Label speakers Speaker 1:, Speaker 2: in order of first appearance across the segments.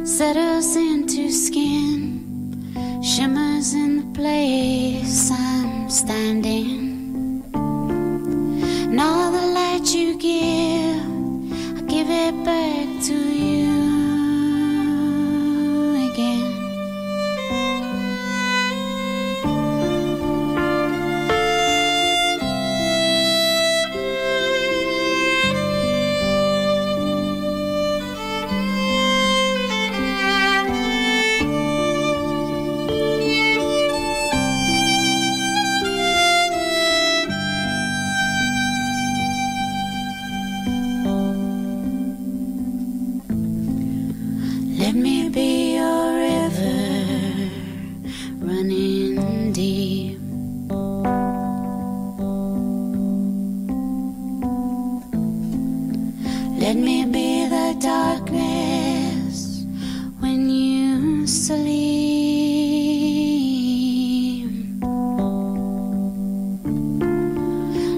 Speaker 1: settles into skin, shimmers in the place I'm standing. And all the light you give, I give it back to you again. Let me be your river, running deep. Let me be the darkness when you sleep.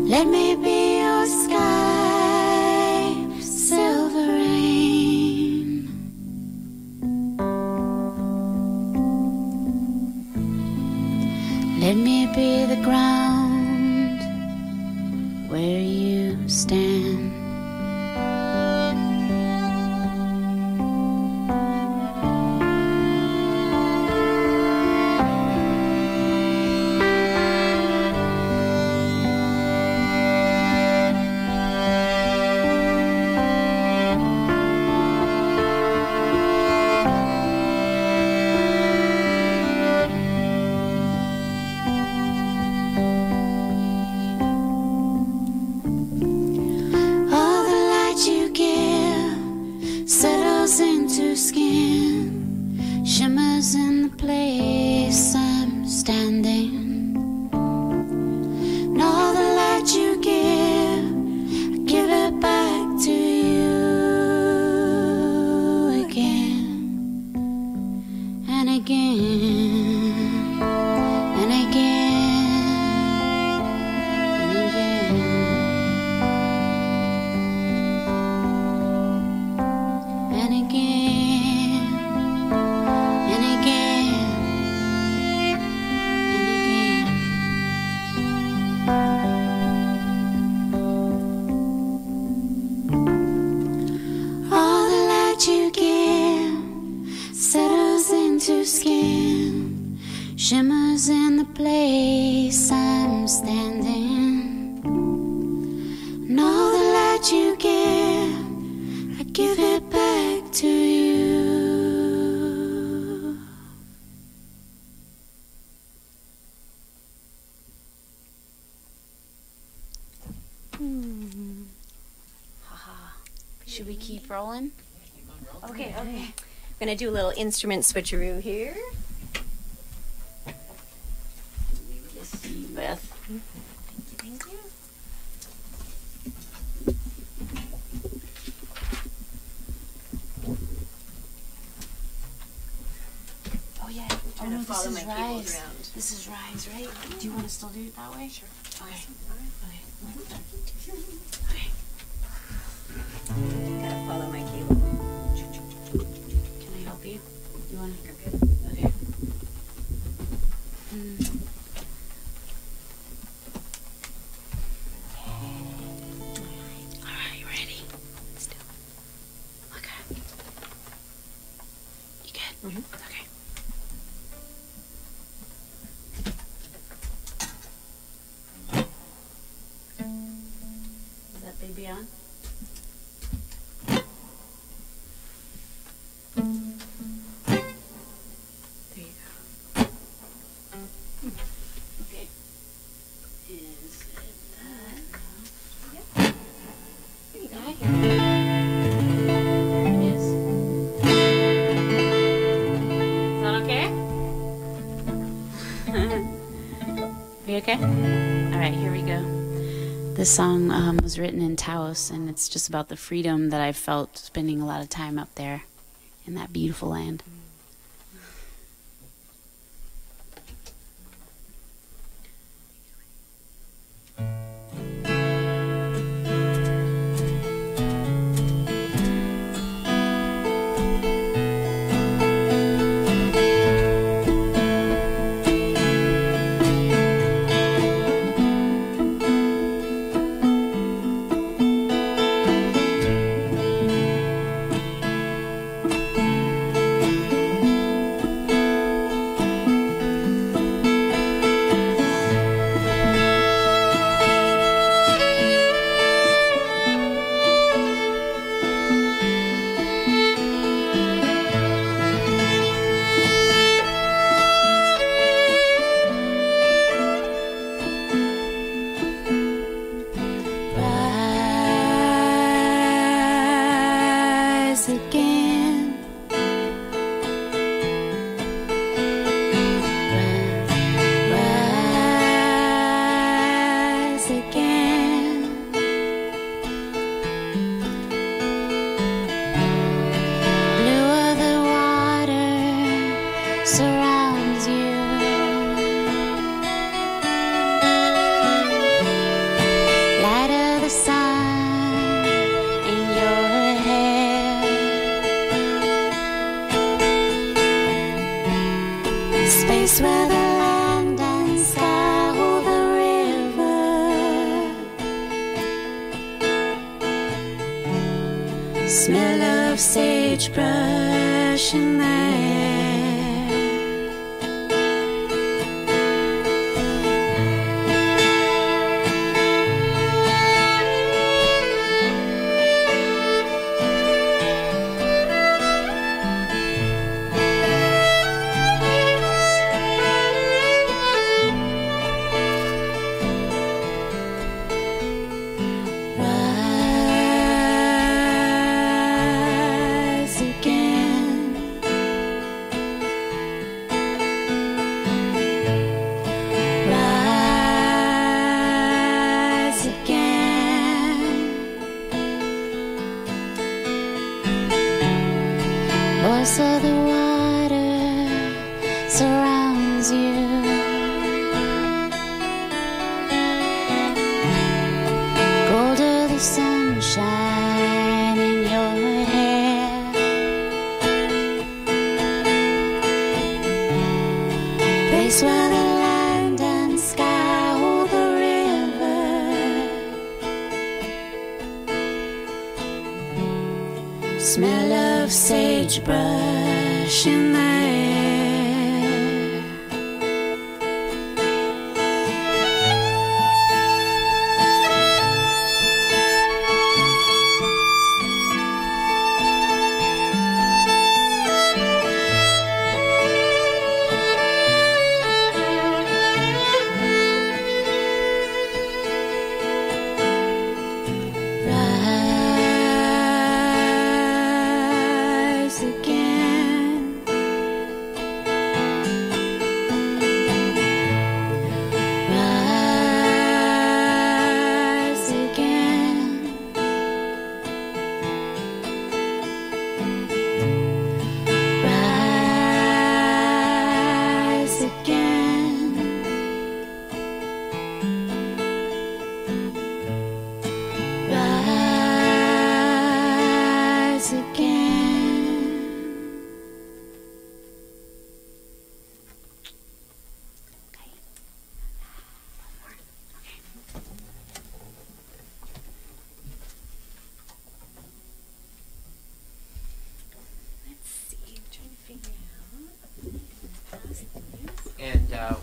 Speaker 1: Let me be your sky, silver rain. Let me be the ground where you stand. Into skin, shimmers in the place I'm standing. And all the light you give, I give it back to you again and again and again and again. And again, and again, and again. All the light you give settles into skin, shimmers in the place I'm standing. And all the light you give, I give it back to you.
Speaker 2: Should we keep rolling? Okay, okay. I'm gonna do a little instrument switcheroo here. This to you, Beth. Thank you. Oh yeah.
Speaker 1: Oh no,
Speaker 2: Follow
Speaker 1: this is
Speaker 2: my
Speaker 1: rise.
Speaker 2: cables around.
Speaker 1: This is rise, right? Do you want to still do it that way?
Speaker 2: Sure.
Speaker 1: Okay.
Speaker 2: Okay.
Speaker 1: Okay.
Speaker 2: Gotta follow my cable.
Speaker 1: Can I help you? You want to?
Speaker 2: You're good.
Speaker 1: Okay. All right, you ready? Let's do it. Okay. You good?
Speaker 2: Mm-hmm.
Speaker 1: Okay. Is that baby on? You okay? All right, here we go. This song was written in Taos, and it's just about the freedom that I've felt spending a lot of time up there in that beautiful land. Where the land and sky hold the river, smell of sagebrush in the air. Voice of the water surrounds you. Gold of the sunshine in your hair. Place where the land and sky hold the river. Smell of sagebrush in the air.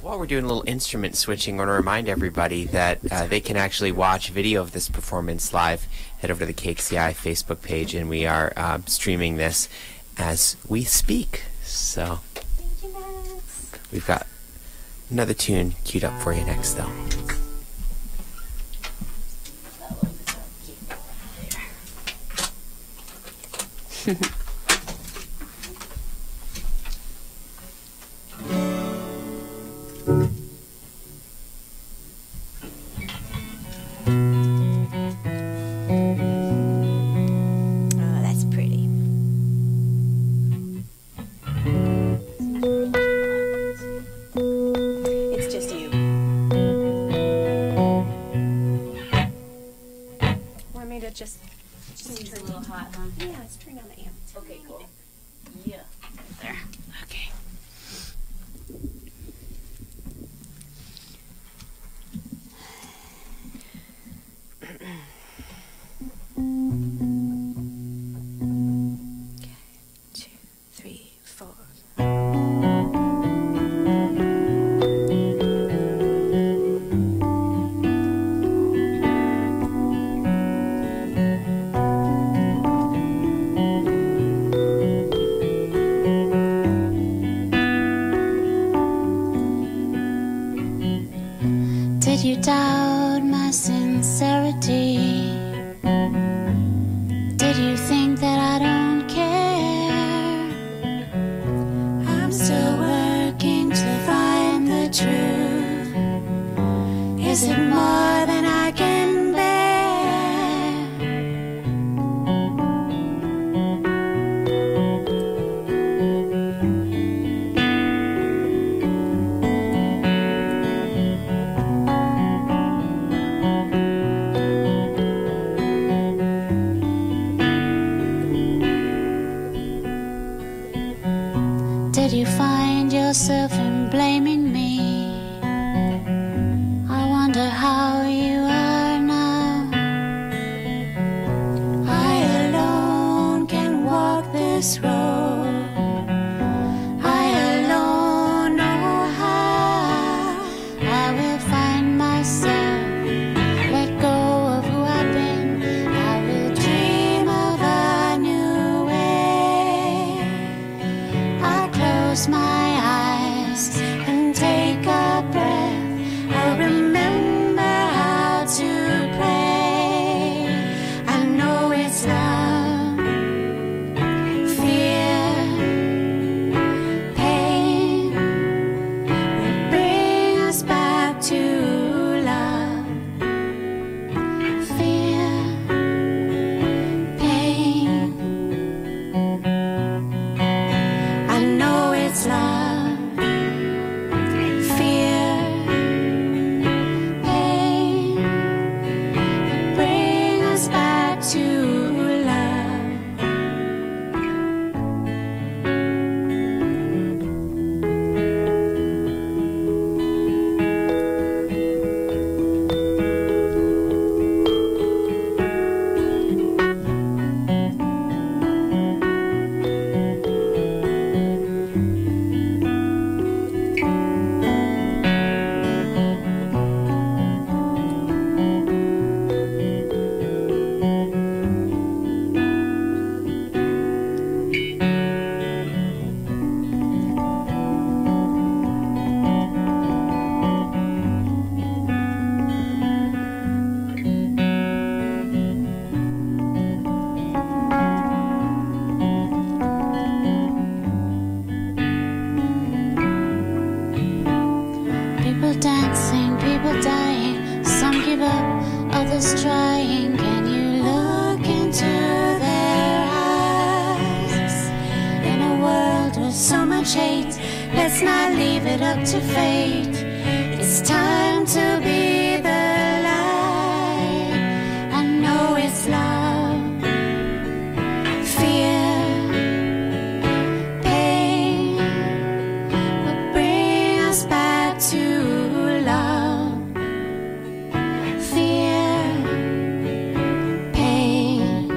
Speaker 3: While we're doing a little instrument switching, I want to remind everybody that they can actually watch video of this performance live. Head over to the KXCI Facebook page, and we are streaming this as we speak. So we've got another tune queued up for you next, though.
Speaker 1: doubt my sincerity? Did you think that I don't care? I'm still working to find the truth. Is it more than I can bear? Did you find yourself in blaming me? I wonder how you are now. I alone can walk this road. I alone know how. I will find myself, let go of who I've been. I will dream of a new way. I close my eyes and take a breath. I remember how to pray. I know it's love, fear, pain will bring us back to love. Fear, pain, I know it's love, fear, pain will bring us back to love. People dancing, people dying, some give up, others trying. Can you look into their eyes? In a world with so much hate, let's not leave it up to fate. It's time to be the light. I know it's love, fear, pain will bring us back to love. Fear, pain,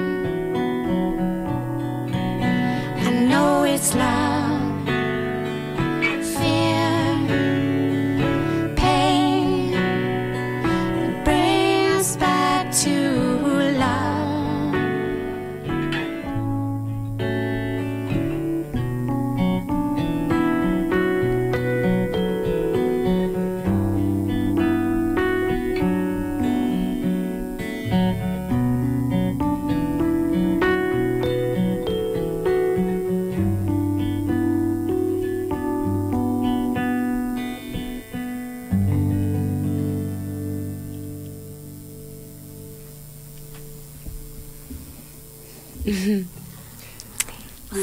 Speaker 1: I know it's love, fear, pain will bring us back to love.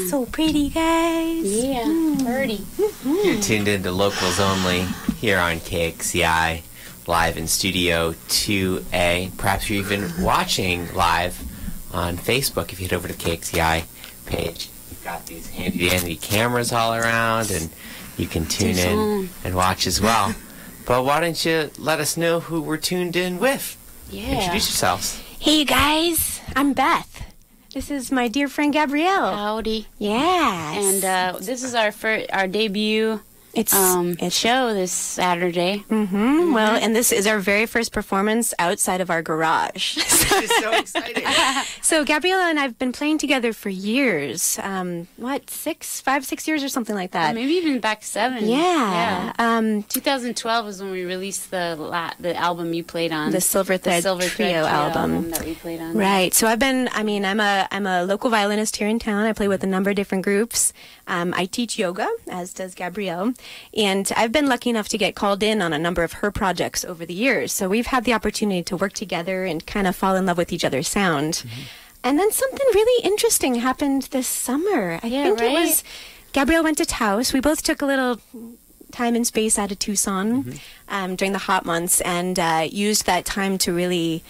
Speaker 2: So pretty, guys.
Speaker 1: Yeah, pretty.
Speaker 3: You're tuned into Locals Only here on KXCI, live in Studio 2A. Perhaps you're even watching live on Facebook if you head over to the KXCI page. We've got these handy-dandy cameras all around, and you can tune in and watch as well. But why don't you let us know who we're tuned in with?
Speaker 1: Yeah.
Speaker 3: Introduce yourselves.
Speaker 2: Hey, you guys. I'm Beth. This is my dear friend Gabrielle.
Speaker 1: Howdy.
Speaker 2: Yes.
Speaker 1: And this is our debut
Speaker 2: It's
Speaker 1: show this Saturday.
Speaker 2: Well, and this is our very first performance outside of our garage. So
Speaker 3: This is so exciting.
Speaker 2: So Gabriella and I have been playing together for years. What, 5, 6 years or something like that?
Speaker 4: Maybe even back 7.
Speaker 2: Yeah.
Speaker 4: 2012 was when we released the album you played on.
Speaker 2: The Silver Thread Trio album
Speaker 4: that we played on.
Speaker 2: Right. So I'm a local violinist here in town. I play with a number of different groups. I teach yoga, as does Gabrielle, and I've been lucky enough to get called in on a number of her projects over the years. So we've had the opportunity to work together and kind of fall in love with each other's sound. Mm-hmm. And then something really interesting happened this summer. I think it was Gabrielle went to Taos. We both took a little time and space out of Tucson during the hot months and used that time to really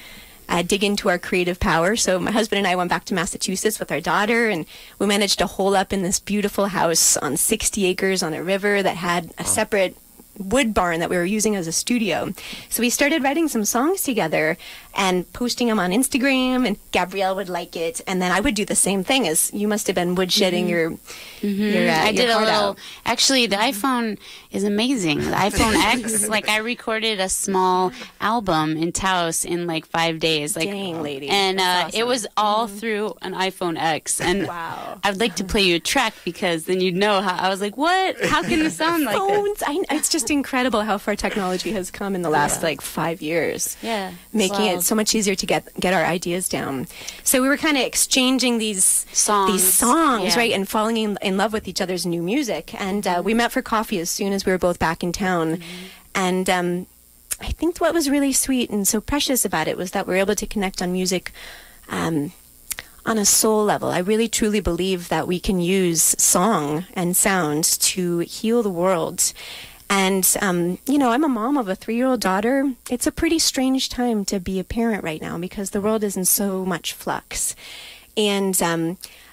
Speaker 2: dig into our creative power. So my husband and I went back to Massachusetts with our daughter, and we managed to hole up in this beautiful house on 60 acres on a river that had a separate wood barn that we were using as a studio. So we started writing some songs together and posting them on Instagram, and Gabrielle would like it, and then I would do the same thing, as you must have been woodshedding your
Speaker 4: I did a
Speaker 2: heart
Speaker 4: little
Speaker 2: out.
Speaker 4: Actually, the iPhone is amazing. The iPhone X, like, I recorded a small album in Taos in like 5 days. Like,
Speaker 2: Dang, lady.
Speaker 4: and
Speaker 2: That's awesome.
Speaker 4: it was all through an iPhone X. And
Speaker 2: Wow.
Speaker 4: I'd like to play you a track, because then you'd know how. I was like, what? How can this sound like this?
Speaker 2: Phones. It's just incredible how far technology has come in the last like 5 years.
Speaker 4: Yeah,
Speaker 2: Making it so much easier to get our ideas down. So we were kind of exchanging these
Speaker 4: Songs.
Speaker 2: songs,
Speaker 4: Yeah.
Speaker 2: right, and falling in love with each other's new music. And we met for coffee as soon as we were both back in town. And I think what was really sweet and so precious about it was that we were able to connect on music on a soul level. I really truly believe that we can use song and sound to heal the world. And, I'm a mom of a 3-year-old daughter. It's a pretty strange time to be a parent right now because the world is in so much flux. And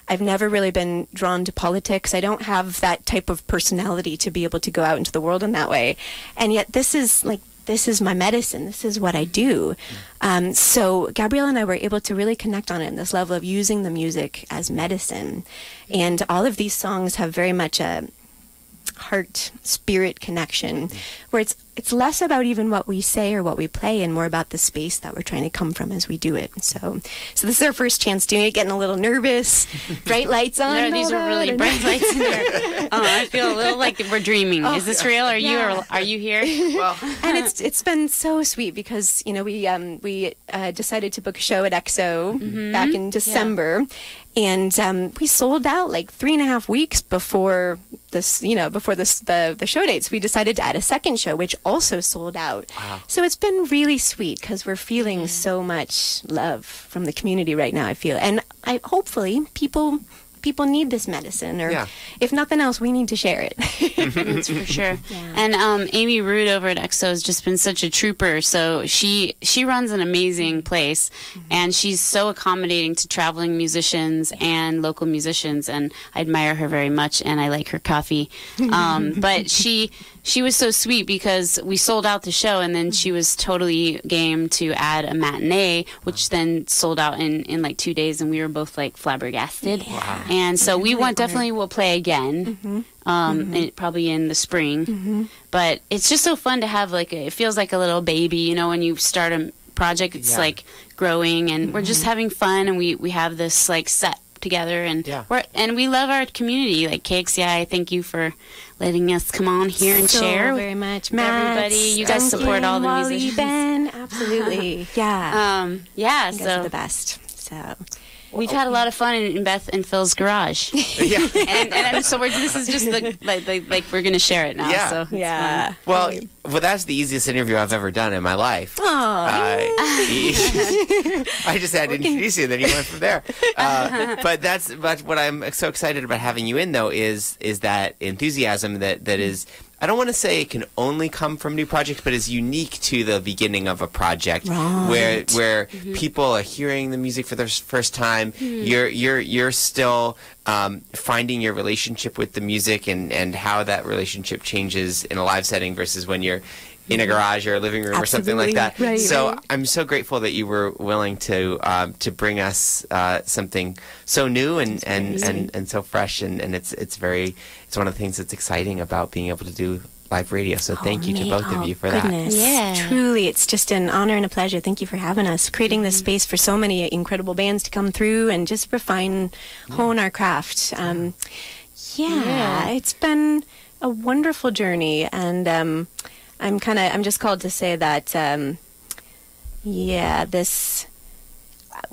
Speaker 2: I've never really been drawn to politics. I don't have that type of personality to be able to go out into the world in that way. And yet this is my medicine. This is what I do. So Gabrielle and I were able to really connect on it in this level of using the music as medicine. And all of these songs have very much a heart spirit connection where it's less about even what we say or what we play and more about the space that we're trying to come from as we do it. So this is our first chance doing it, getting a little nervous, bright lights on.
Speaker 4: No, these are really bright lights in there. I feel a little like we're dreaming. Is this real? Are you here?
Speaker 3: Well,
Speaker 2: And it's been so sweet because we decided to book a show at EXO back in December, and we sold out like 3.5 weeks before the show dates. We decided to add a second show, which also sold out.
Speaker 3: Wow.
Speaker 2: So it's been really sweet because we're feeling so much love from the community right now, I feel. And hopefully people need this medicine, or if nothing else, we need to share it.
Speaker 4: That's for sure.
Speaker 2: Yeah.
Speaker 4: And Amy Root over at EXO has just been such a trooper. So she runs an amazing place, and she's so accommodating to traveling musicians and local musicians, and I admire her very much, and I like her coffee. But she was so sweet because we sold out the show, and then she was totally game to add a matinee, which then sold out in like 2 days, and we were both like flabbergasted.
Speaker 3: Wow.
Speaker 4: And so we definitely will play again, probably in the spring. But it's just so fun to have it feels like a little baby, when you start a project, it's like growing, and we're just having fun, and we have this set together, and we love our community. Like KXCI, thank you for letting us come on here and share
Speaker 2: very much,
Speaker 4: Matt, everybody. You guys support all the
Speaker 2: Wally,
Speaker 4: musicians.
Speaker 2: Ben, absolutely, yeah. You guys are
Speaker 4: So
Speaker 2: the best. So
Speaker 4: we've had a lot of fun in Beth and Phil's garage. and so this is just we're gonna share it now.
Speaker 3: Yeah.
Speaker 4: So it's fun.
Speaker 3: well, that's the easiest interview I've ever done in my life. I just had to introduce you, then you went from there. But what I'm so excited about having you in, though, is that enthusiasm that is, I don't want to say it can only come from new projects, but is unique to the beginning of a project, where people are hearing the music for the first time. You're still finding your relationship with the music and how that relationship changes in a live setting versus when you're in a garage or a living room or something like that.
Speaker 2: Right.
Speaker 3: I'm so grateful that you were willing to bring us something so new and so fresh, and it's one of the things that's exciting about being able to do live radio. So thank you to both of you for that.
Speaker 2: Yeah. Truly, it's just an honor and a pleasure. Thank you for having us, creating this space for so many incredible bands to come through and just refine, hone our craft. It's been a wonderful journey, and I'm just called to say that,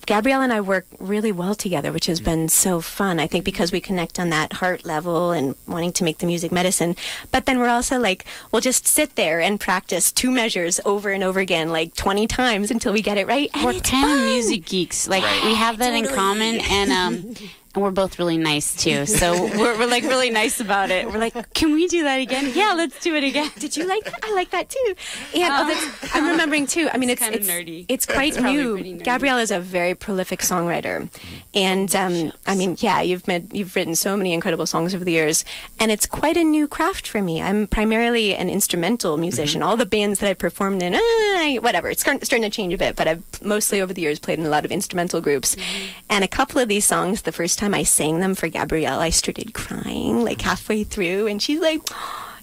Speaker 2: Gabrielle and I work really well together, which has been so fun. I think because we connect on that heart level and wanting to make the music medicine. But then we're also like, we'll just sit there and practice 2 measures over and over again, like 20 times until we get it right. And
Speaker 4: we're kind of music geeks. Like, we have that in common, and we're both really nice too. So we're like really nice about it. We're like, can we do that again? Yeah, let's do it again.
Speaker 2: Did you like that? I like that too. And I'm remembering too. I mean, it's
Speaker 4: kind of nerdy.
Speaker 2: It's quite new. Gabrielle is a very prolific songwriter, and I mean, you've written so many incredible songs over the years, and it's quite a new craft for me. I'm primarily an instrumental musician. All the bands that I performed in, whatever, it's starting to change a bit, but I've mostly over the years played in a lot of instrumental groups, and a couple of these songs, the first time I sang them for Gabrielle, I started crying like halfway through, and she's like,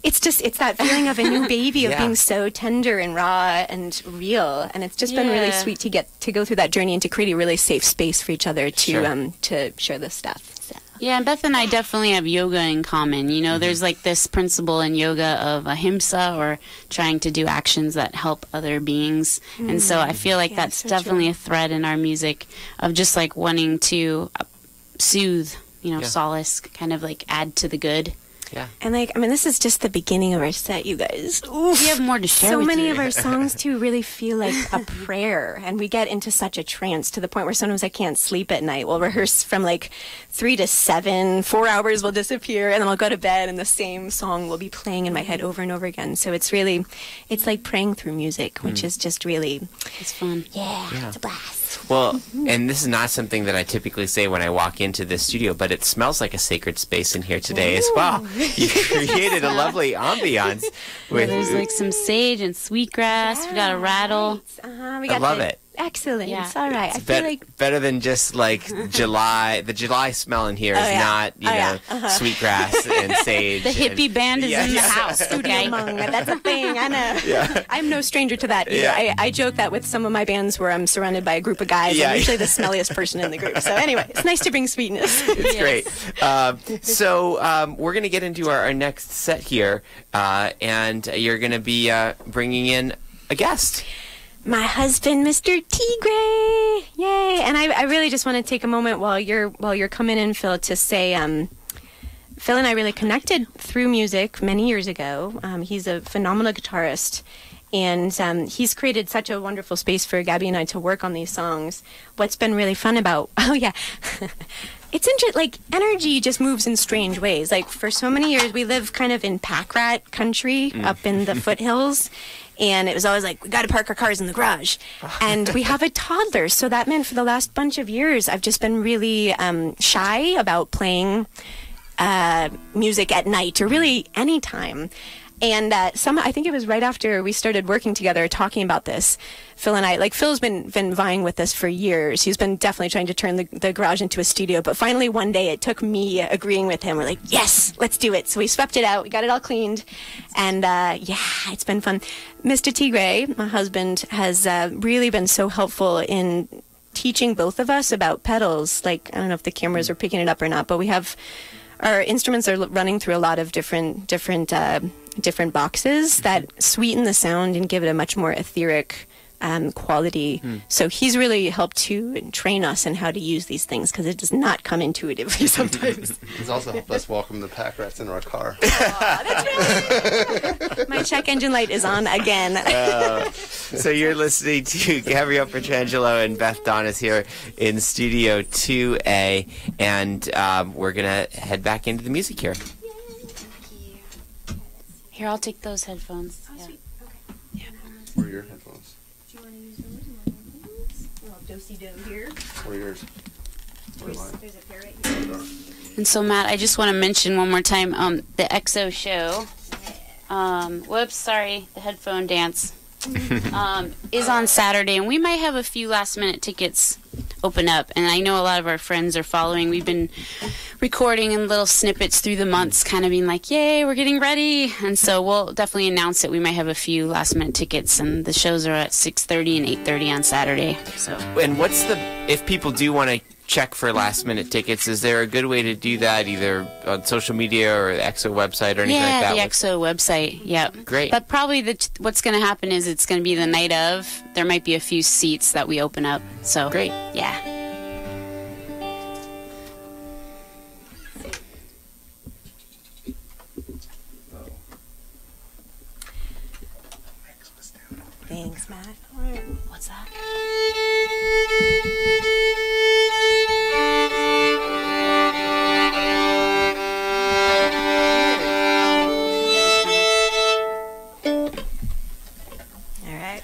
Speaker 2: it's that feeling of a new baby, of being so tender and raw and real, and it's just been really sweet to get to go through that journey and to create a really safe space for each other to share this stuff. So.
Speaker 4: Yeah, and Beth and I definitely have yoga in common. You know, there's like this principle in yoga of ahimsa, or trying to do actions that help other beings. And so I feel like that's so definitely a thread in our music, of just like wanting to soothe, solace, kind of like add to the good.
Speaker 3: Yeah.
Speaker 2: And like, I mean, this is just the beginning of our set, you guys. Oof.
Speaker 4: We have more to share.
Speaker 2: So
Speaker 4: with
Speaker 2: many
Speaker 4: you.
Speaker 2: of our songs too really feel like a prayer, and we get into such a trance to the point where sometimes I can't sleep at night. We'll rehearse from like 3 to 7, 4 hours will disappear, and then I'll go to bed, and the same song will be playing in my head over and over again. So it's like praying through music, which is just really,
Speaker 4: it's fun.
Speaker 2: Yeah, it's a blast.
Speaker 3: Well, and this is not something that I typically say when I walk into the studio, but it smells like a sacred space in here today as well. You created a lovely ambiance.
Speaker 4: There's like some sage and sweetgrass. We got a rattle.
Speaker 3: I love it.
Speaker 2: Excellent.
Speaker 4: Yeah.
Speaker 2: It's all right. I feel like
Speaker 3: better than just like July. The July smell in here is not, sweetgrass and sage.
Speaker 4: The hippie band is in the house.
Speaker 2: Okay? That's a thing. I know.
Speaker 3: Yeah.
Speaker 2: I'm no stranger to that either.
Speaker 3: Yeah.
Speaker 2: I joke that with some of my bands where I'm surrounded by a group of guys. I'm usually the smelliest person in the group. So anyway, it's nice to bring sweetness.
Speaker 3: It's great. So we're going to get into our next set here, and you're going to be bringing in a guest.
Speaker 2: My husband, Mr. Tigre. Yay. And I really just want to take a moment while you're coming in, Phil, to say Phil and I really connected through music many years ago. He's a phenomenal guitarist, and he's created such a wonderful space for Gabby and I to work on these songs. What's been really fun about it's interesting, like, energy just moves in strange ways. Like, for so many years, we live kind of in pack rat country up in the foothills. And it was always like, we got to park our cars in the garage. And we have a toddler. So that meant for the last bunch of years, I've just been really shy about playing music at night, or really any time. And I think it was right after we started working together talking about this, Phil and I, like, Phil's been vying with this for years. He's been definitely trying to turn the garage into a studio. But finally one day it took me agreeing with him. We're like, yes, let's do it. So we swept it out. We got it all cleaned. And it's been fun. Mr. Tigre, my husband, has really been so helpful in teaching both of us about pedals. Like, I don't know if the cameras are picking it up or not, but we have... Our instruments are running through a lot of different boxes that sweeten the sound and give it a much more etheric quality. So he's really helped to train us in how to use these things, because it does not come intuitively sometimes.
Speaker 5: He's also helped us welcome the pack rats into our car.
Speaker 2: That's right. My check engine light is on again.
Speaker 3: So you're listening to Gabrielle Pietrangelo and Beth Daunis here in Studio 2A, and we're going to head back into the music here.
Speaker 4: Here, I'll take those headphones.
Speaker 2: Oh, sweet. Okay.
Speaker 5: Yeah. Where are your headphones?
Speaker 2: Do you want to use those? Well, do-si-do here.
Speaker 5: Where are yours?
Speaker 2: There's a pair right here.
Speaker 4: And so, Matt, I just want to mention one more time the EXO show. Whoops, sorry, the headphone dance is on Saturday, and we might have a few last-minute tickets open up. And I know a lot of our friends are following. We've been recording in little snippets through the months, kind of being like, yay, we're getting ready. And so we'll definitely announce it. We might have a few last minute tickets, and the shows are at 6:30 and 8:30 on Saturday. So.
Speaker 3: And if people do want to check for last minute tickets, is there a good way to do that, either on social media or the EXO website or anything like that?
Speaker 4: Yeah, the EXO website. Yep.
Speaker 3: Great.
Speaker 4: But probably what's going to happen is it's going to be the night of. There might be a few seats that we open up. So
Speaker 3: great.
Speaker 4: Yeah.
Speaker 2: Thanks, Matt.
Speaker 4: What's that?
Speaker 2: All right.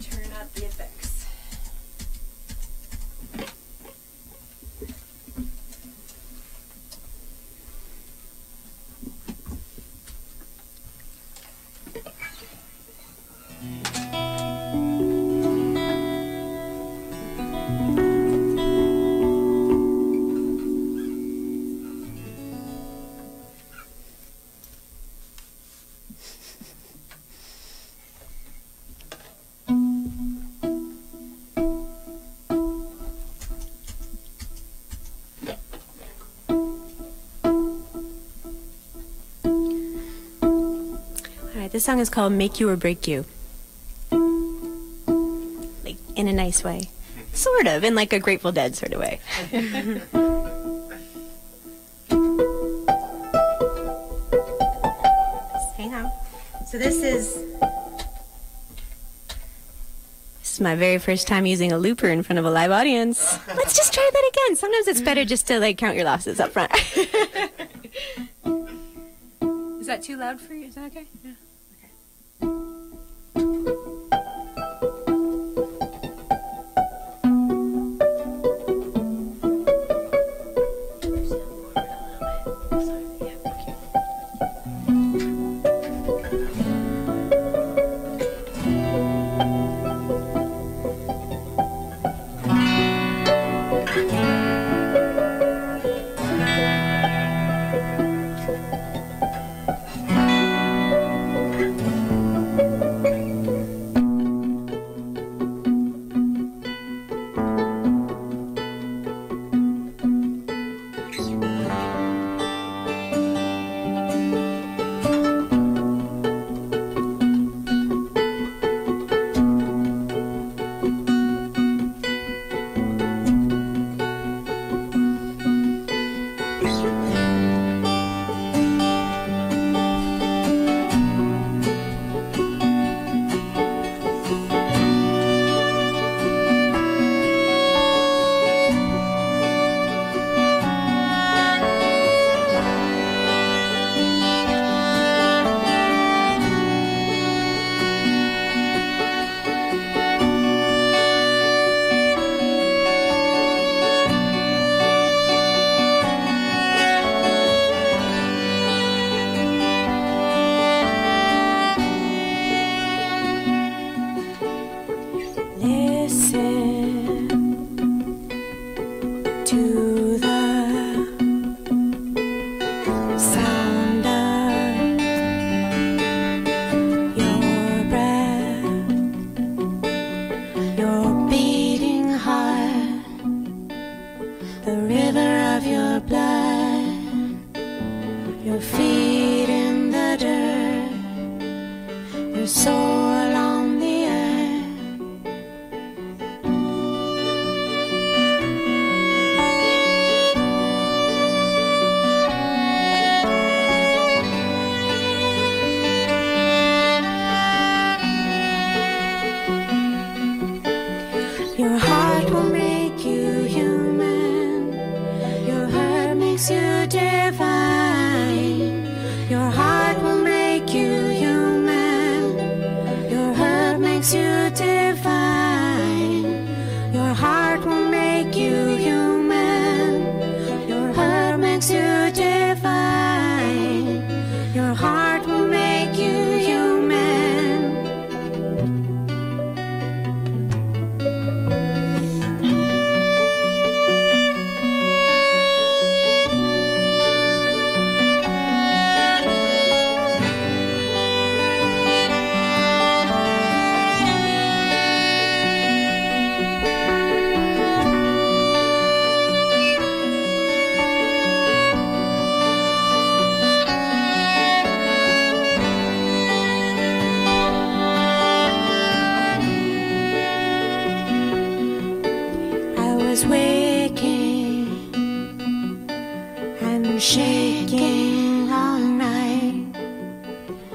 Speaker 2: Turn up the effects. This song is called Make You or Break You. Like, in a nice way. Sort of, in like a Grateful Dead sort of way. Hang on. So this is my very first time using a looper in front of a live audience. Let's just try that again. Sometimes it's better just to like count your losses up front. Is that too loud for you? Is that okay? Yeah.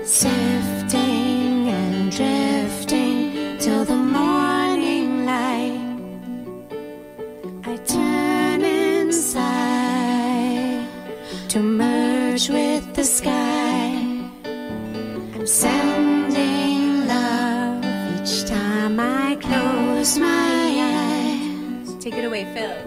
Speaker 1: sifting and drifting till the morning light. I turn inside to merge with the sky. I'm sending love each time I close my eyes.
Speaker 2: Take it away, Phil.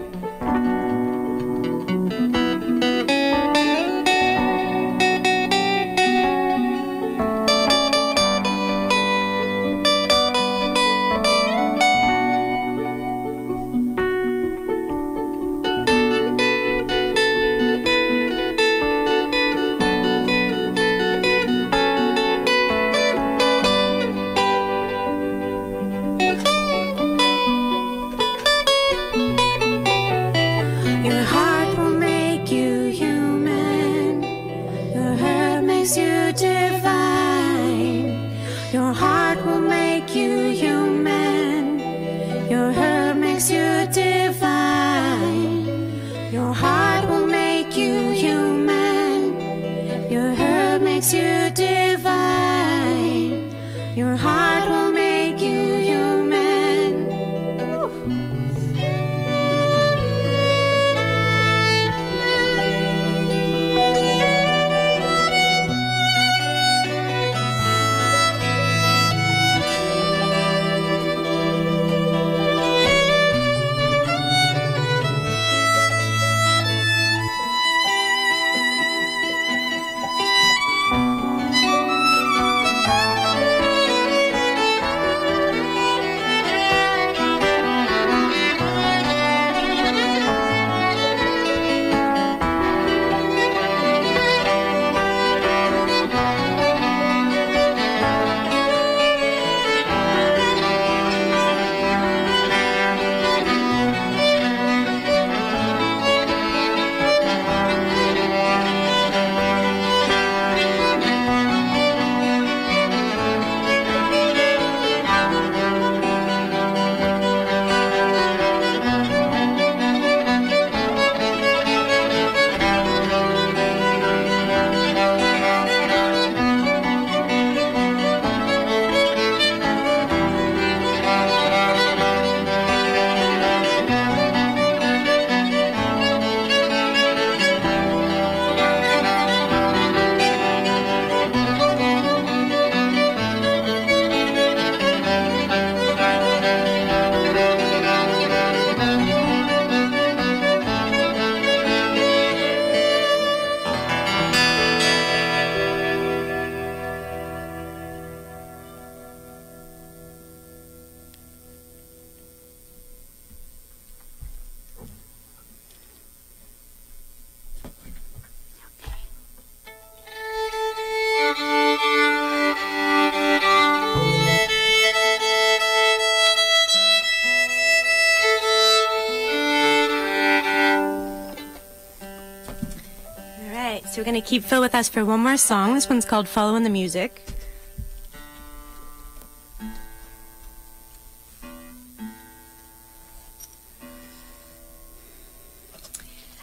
Speaker 2: So we're going to keep Phil with us for one more song. This one's called Following the Music.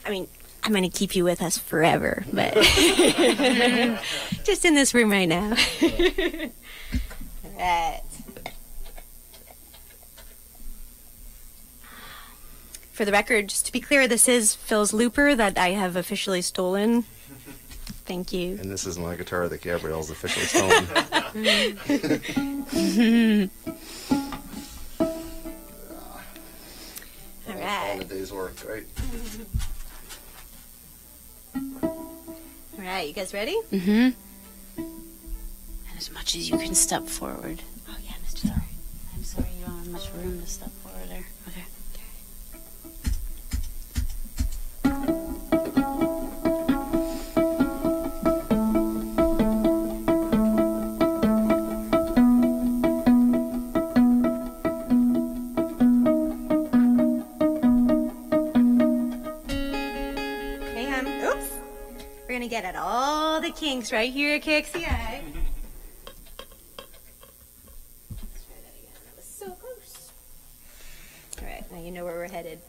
Speaker 2: I mean, I'm going to keep you with us forever, but just in this room right now. All right. For the record, just to be clear, this is Phil's looper that I have officially stolen. Thank you.
Speaker 5: And this is my guitar that Gabrielle's officially stolen.
Speaker 2: All right.
Speaker 5: All the day's work, right?
Speaker 2: All right, you guys ready?
Speaker 4: Mm-hmm. And as much as you can step forward.
Speaker 2: Oh, yeah, Mr. Sorry.
Speaker 4: I'm sorry you don't have much room to step forward there. Okay.
Speaker 2: We're going to get at all the kinks right here at KXCI. Let's try that again. That was so close. All right, now you know where we're headed.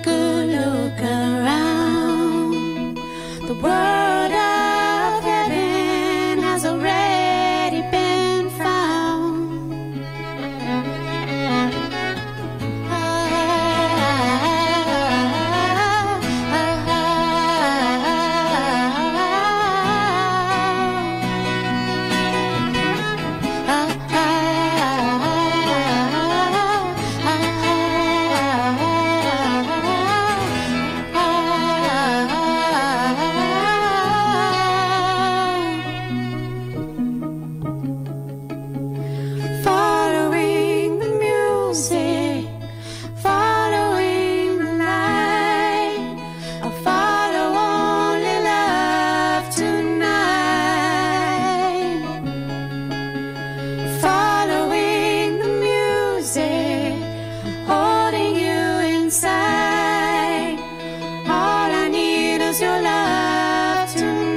Speaker 1: good look around. The word of heaven has already been found. Following the music, following the light, I'll follow only love tonight. Following the music, holding you inside. All I need is your love tonight.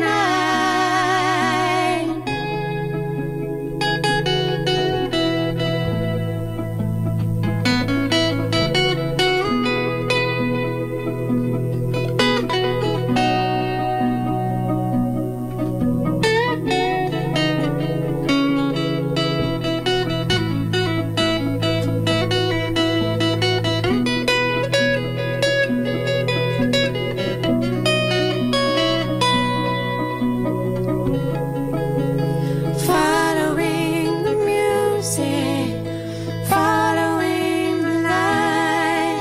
Speaker 1: Following the music, following the light,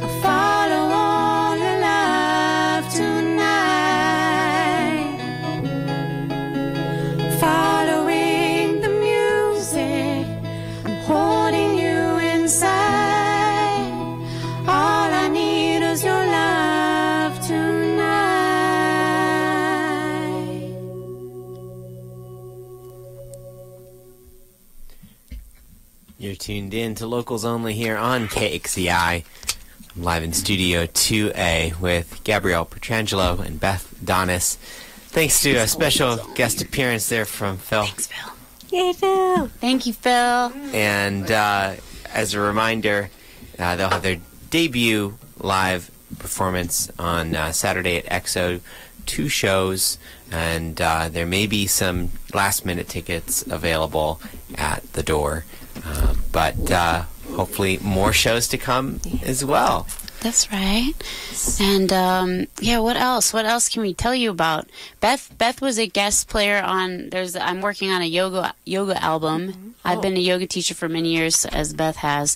Speaker 1: I follow only love tonight. Following the music, I'm holding you inside. All I need is your love tonight.
Speaker 3: You're tuned in to Locals Only here on KXCI. I'm live in Studio 2A with Gabrielle Pietrangelo and Beth Daunis. Thanks to a special guest appearance there from Phil.
Speaker 4: Thanks, Phil.
Speaker 2: Yay, Phil!
Speaker 4: Thank you, Phil.
Speaker 3: And as a reminder, they'll have their debut live performance on Saturday at EXO. 2 shows, and there may be some last-minute tickets available at the door. But hopefully more shows to come as well.
Speaker 4: That's right. And yeah, what else? What else can we tell you about? Beth was a guest player on. I'm working on a yoga album.
Speaker 2: Mm-hmm.
Speaker 4: I've been a yoga teacher for many years, as Beth has.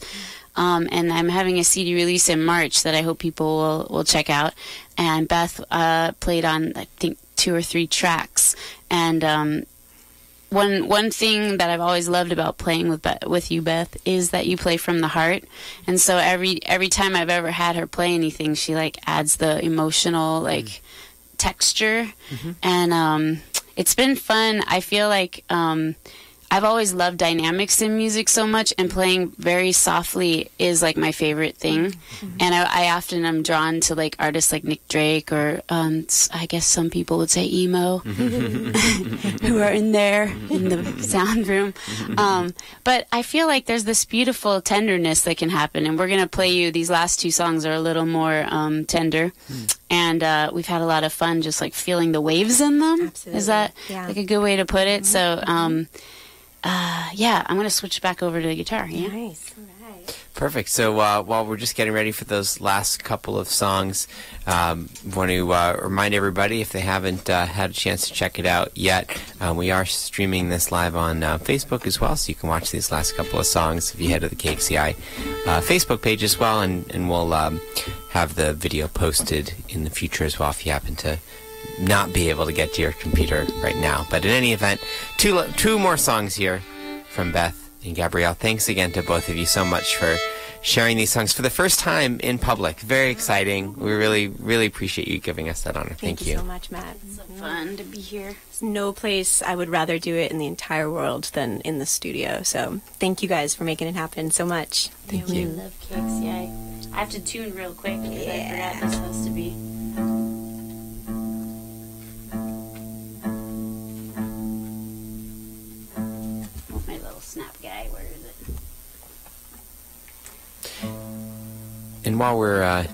Speaker 4: And I'm having a CD release in March that I hope people will check out. And Beth played on, I think, 2 or 3 tracks. And one thing that I've always loved about playing with you, Beth, is that you play from the heart. And so every time I've ever had her play anything, she like adds the emotional texture. Mm-hmm. And it's been fun. I feel like I've always loved dynamics in music so much, and playing very softly is like my favorite thing. Mm-hmm. And I often am drawn to like artists like Nick Drake, or I guess some people would say emo, who are in there in the sound room. But I feel like there's this beautiful tenderness that can happen, and we're gonna play you. These last 2 songs are a little more tender. And we've had a lot of fun just like feeling the waves in them.
Speaker 2: Absolutely.
Speaker 4: Is that like a good way to put it?
Speaker 2: Mm-hmm.
Speaker 4: So yeah, I'm going to switch back over to the guitar. Yeah?
Speaker 2: Nice.
Speaker 3: Perfect. So while we're just getting ready for those last couple of songs, want to remind everybody, if they haven't had a chance to check it out yet, we are streaming this live on Facebook as well, so you can watch these last couple of songs if you head to the KXCI Facebook page as well, and we'll have the video posted in the future as well if you happen to not be able to get to your computer right now. But in any event, 2 more songs here from Beth and Gabrielle. Thanks again to both of you so much for sharing these songs for the first time in public. Very exciting. We really, really appreciate you giving us that honor. Thank you
Speaker 2: so much, Matt.
Speaker 4: It's so fun to be here.
Speaker 2: There's no place I would rather do it in the entire world than in the studio. So thank you guys for making it happen so much.
Speaker 3: Thank
Speaker 4: We
Speaker 3: you.
Speaker 4: love KXCI. I have to tune real quick because I forgot this has to be. Oh, my little snap guy, where is it?
Speaker 3: And while we're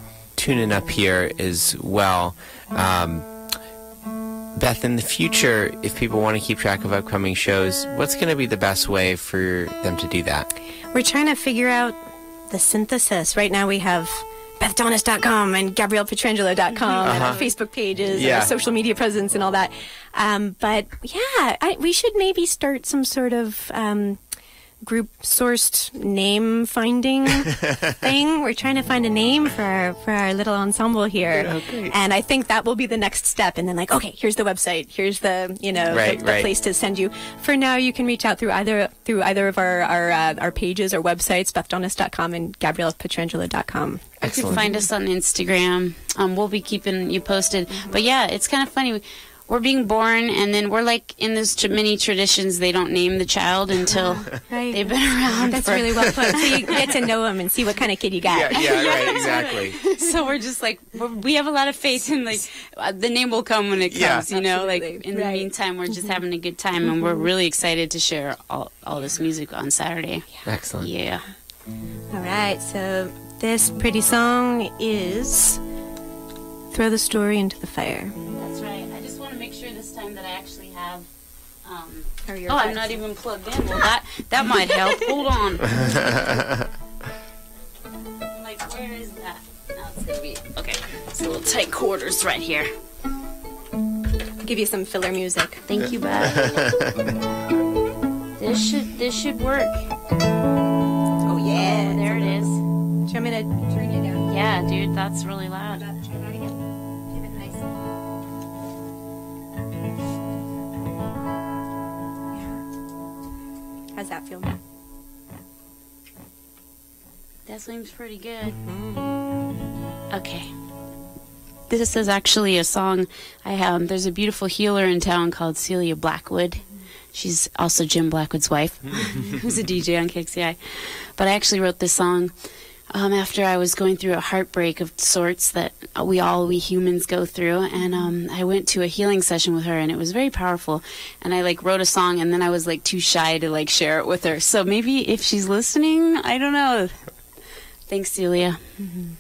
Speaker 3: tuning up here as well. Beth, in the future, if people want to keep track of upcoming shows, what's going to be the best way for them to do that?
Speaker 2: We're trying to figure out the synthesis. Right now we have BethDaunis.com and GabriellePietrangelo.com and our Facebook pages and our social media presence and all that. But yeah, we should maybe start some sort of group-sourced name-finding thing. We're trying to find a name for our little ensemble here, and I think that will be the next step. And then, like, okay, here's the website, here's the the place to send you. For now, you can reach out through either of our pages or websites, BethDaunis.com and GabriellePietrangelo.com.
Speaker 4: You can find us on Instagram. We'll be keeping you posted. But yeah, it's kind of funny. We're being born, and then we're like in those many traditions. They don't name the child until they've been around.
Speaker 2: That's really well put. So you get to know them and see what kind of kid you got.
Speaker 3: Yeah, right, exactly.
Speaker 4: So we're just like, we have a lot of faith in, like, the name will come when it comes, you know? Like, in the meantime, we're just having a good time, and we're really excited to share all this music on Saturday.
Speaker 3: Excellent.
Speaker 4: Yeah.
Speaker 2: All right, so this pretty song is Throw the Story into the Fire.
Speaker 4: That's right. I just want to make sure this time that I actually have...
Speaker 2: I'm
Speaker 4: not even plugged in. Well, that might help. Hold on. Like, where is that? Now it's going to be... Okay. It's a little tight quarters right here.
Speaker 2: Give you some filler music.
Speaker 4: Thank you, Beth. This should work.
Speaker 2: Oh, yeah.
Speaker 4: There it is.
Speaker 2: Do you want me to turn you down?
Speaker 4: Yeah, dude, that's really loud.
Speaker 2: Try that again. Give it nice. How's that feel?
Speaker 4: That seems pretty good. Okay. This is actually a song I have. There's a beautiful healer in town called Celia Blackwood. She's also Jim Blackwood's wife, who's a DJ on KXCI. But I actually wrote this song after I was going through a heartbreak of sorts that we humans go through, and I went to a healing session with her, and it was very powerful. And I wrote a song, and then I was too shy to share it with her. So maybe if she's listening, I don't know. Thanks, Celia. Mm-hmm.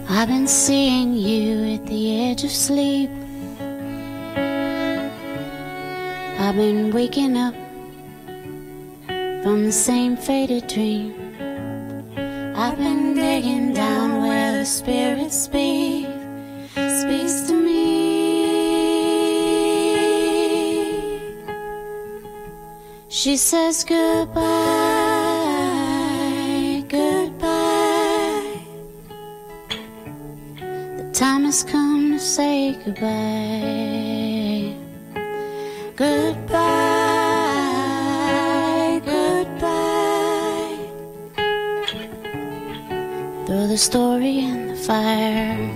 Speaker 1: I've been seeing you at the edge of sleep. I've been waking up from the same faded dream. I've been digging down where the spirit speaks to me. She says goodbye, goodbye. The time has come to say goodbye. Goodbye, goodbye. Throw the story in the fire.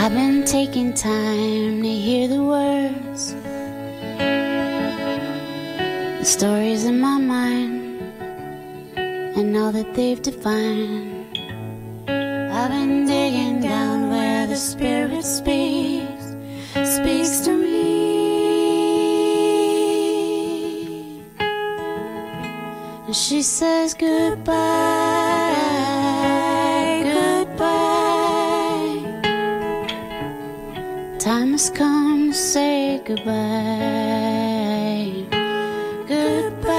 Speaker 1: I've been taking time to hear the words, the stories in my mind, and all that they've defined. I've been digging down where the spirit speaks to me. And she says goodbye, goodbye. Time has come to say goodbye. Goodbye,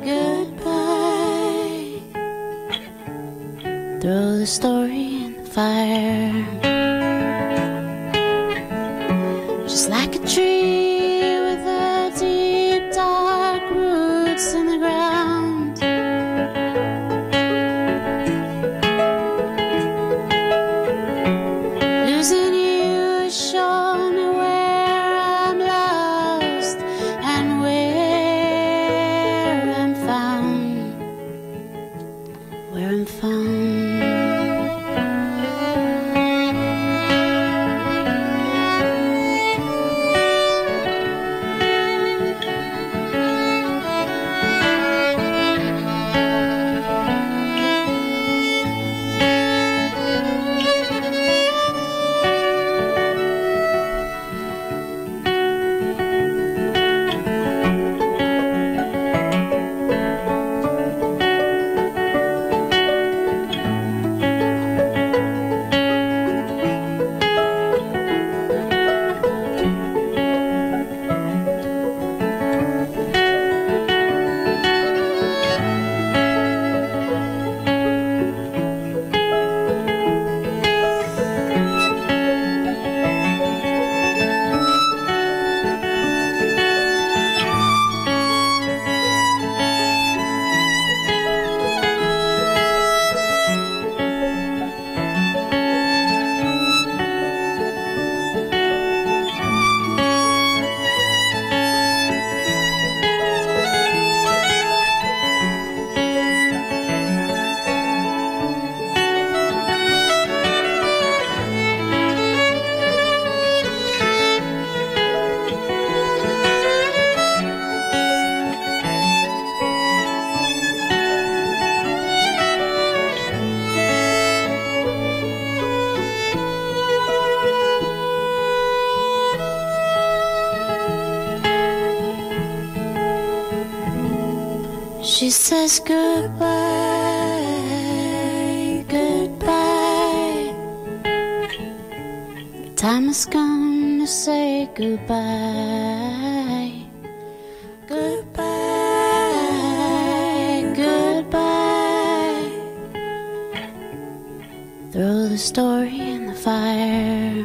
Speaker 1: goodbye. Throw the story in the fire. Just like a tree with a deep, dark roots in the ground. Losing you has shown me where I'm lost and where I'm found. Where I'm found. She says goodbye, goodbye. The time has come to say goodbye. Goodbye, goodbye. Throw the story in the fire.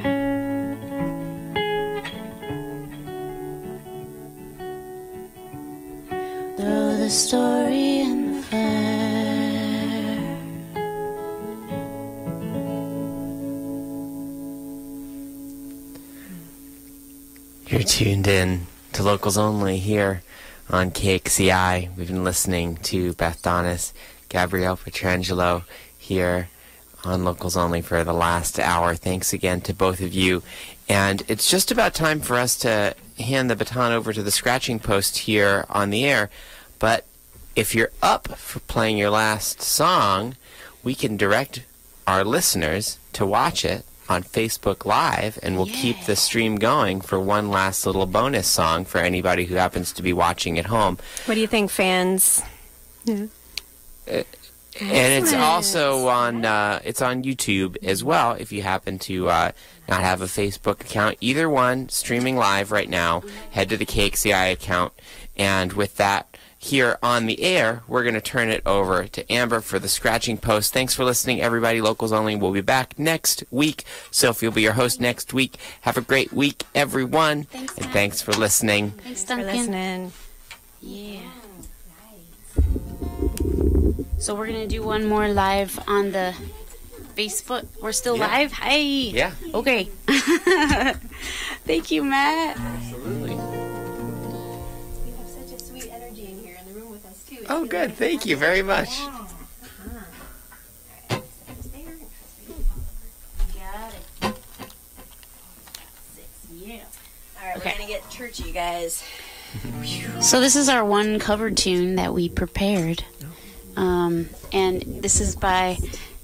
Speaker 1: Throw the story in the fire.
Speaker 3: You're tuned in to Locals Only here on KXCI. We've been listening to Beth Daunis Gabrielle Pietrangelo here on Locals Only for the last hour. Thanks again to both of you. And it's just about time for us to hand the baton over to the scratching post here on the air. But if you're up for playing your last song, we can direct our listeners to watch it on Facebook Live, and we'll keep the stream going for one last little bonus song for anybody who happens to be watching at home.
Speaker 2: What do you think, fans? Yeah.
Speaker 3: And it's also on YouTube as well if you happen to not have a Facebook account. Either one, streaming live right now. Head to the KXCI account, and with that, here on the air, we're going to turn it over to Amber for the scratching post. Thanks for listening, everybody. Locals Only will be back next week. Sophie will be your host next week. Have a great week, everyone.
Speaker 4: Thanks,
Speaker 3: and thanks for listening.
Speaker 4: Thanks,
Speaker 2: For
Speaker 4: Duncan.
Speaker 2: listening.
Speaker 4: Yeah. So we're going to do one more live on the Facebook. We're still live? Hi.
Speaker 3: Yeah.
Speaker 4: Okay. Thank you, Matt.
Speaker 3: Absolutely.
Speaker 2: We have such a sweet energy in here in the room with us, too.
Speaker 3: Oh, good. Thank you very much.
Speaker 2: Alright, we're gonna get churchy, guys.
Speaker 4: So this is our one cover tune that we prepared, and this is by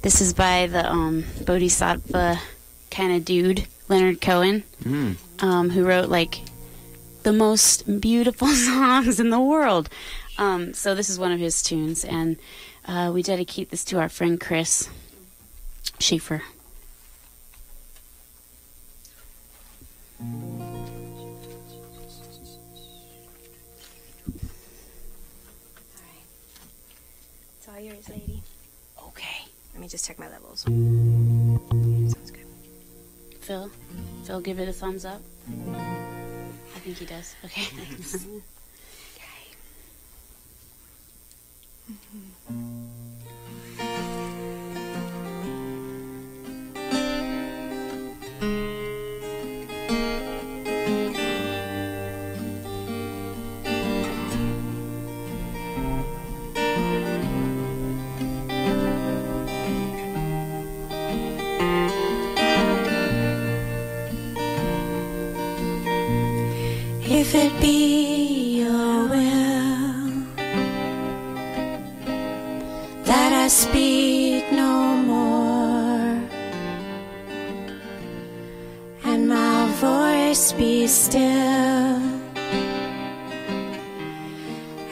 Speaker 4: the Bodhisattva kind of dude, Leonard Cohen, who wrote like the most beautiful songs in the world. So this is one of his tunes, and we dedicate this to our friend Chris Schaefer.
Speaker 2: It's all yours, lady.
Speaker 4: Okay.
Speaker 2: Let me just check my levels. Sounds good.
Speaker 4: Phil, give it a thumbs up. I think he does. Okay. Thanks.
Speaker 1: If it be your will that I speak no more, and my voice be still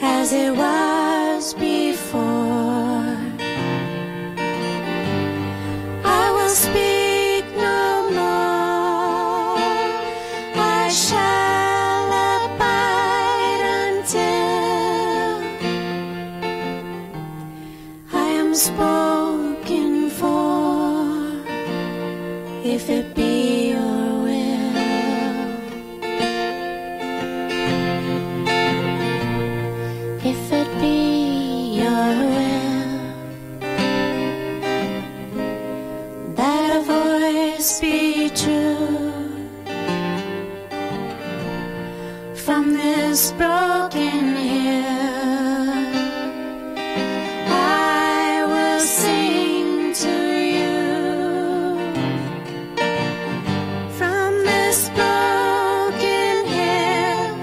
Speaker 1: as it was before, I will speak no more. I shall abide until I am spoken for. If it be your will, if it be your will that a voice be true from this broken hill, I will sing to you. From this broken hill,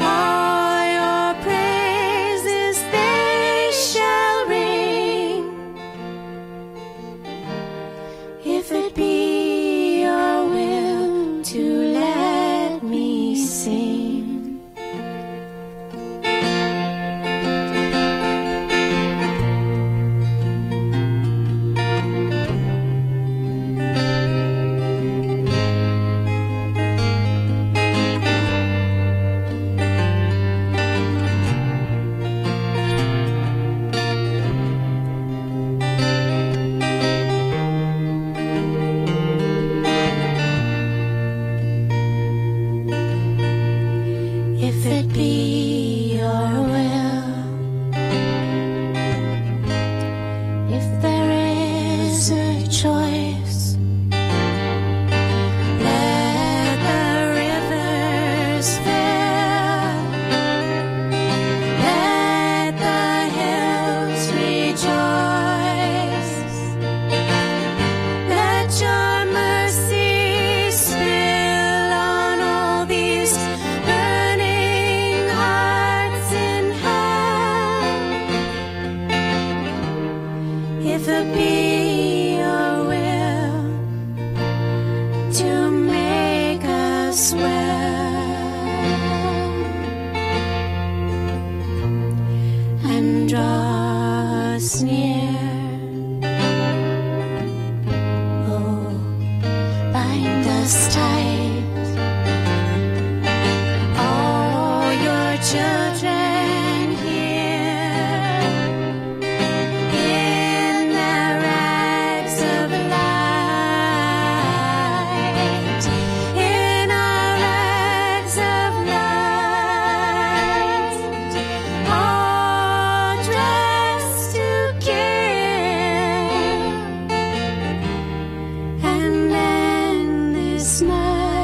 Speaker 1: all your praises they shall ring. If it be your will to let me sing. If it be your will, if there is a choice, let the rivers fill, let the hills rejoice, let your mercy spill on all these burning hearts in hell. If it be your will to make us well and draw us near, oh, bind us tight. All your children here in their rags of light, in our rags of light, all dressed to kill, and then this night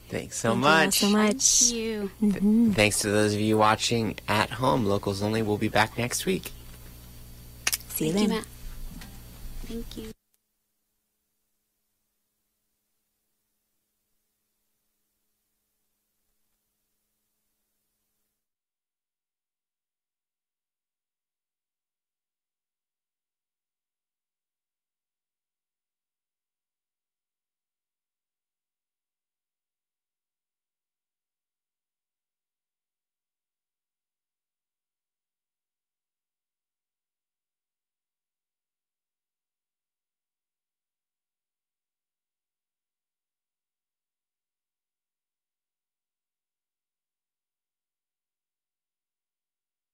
Speaker 3: Thanks so
Speaker 2: Thank you all
Speaker 3: much.
Speaker 2: so much.
Speaker 4: Thank you.
Speaker 3: Thanks to those of you watching at home. Locals Only will be back next week.
Speaker 2: See you
Speaker 4: Thank you,
Speaker 2: then.
Speaker 4: Matt. Thank you.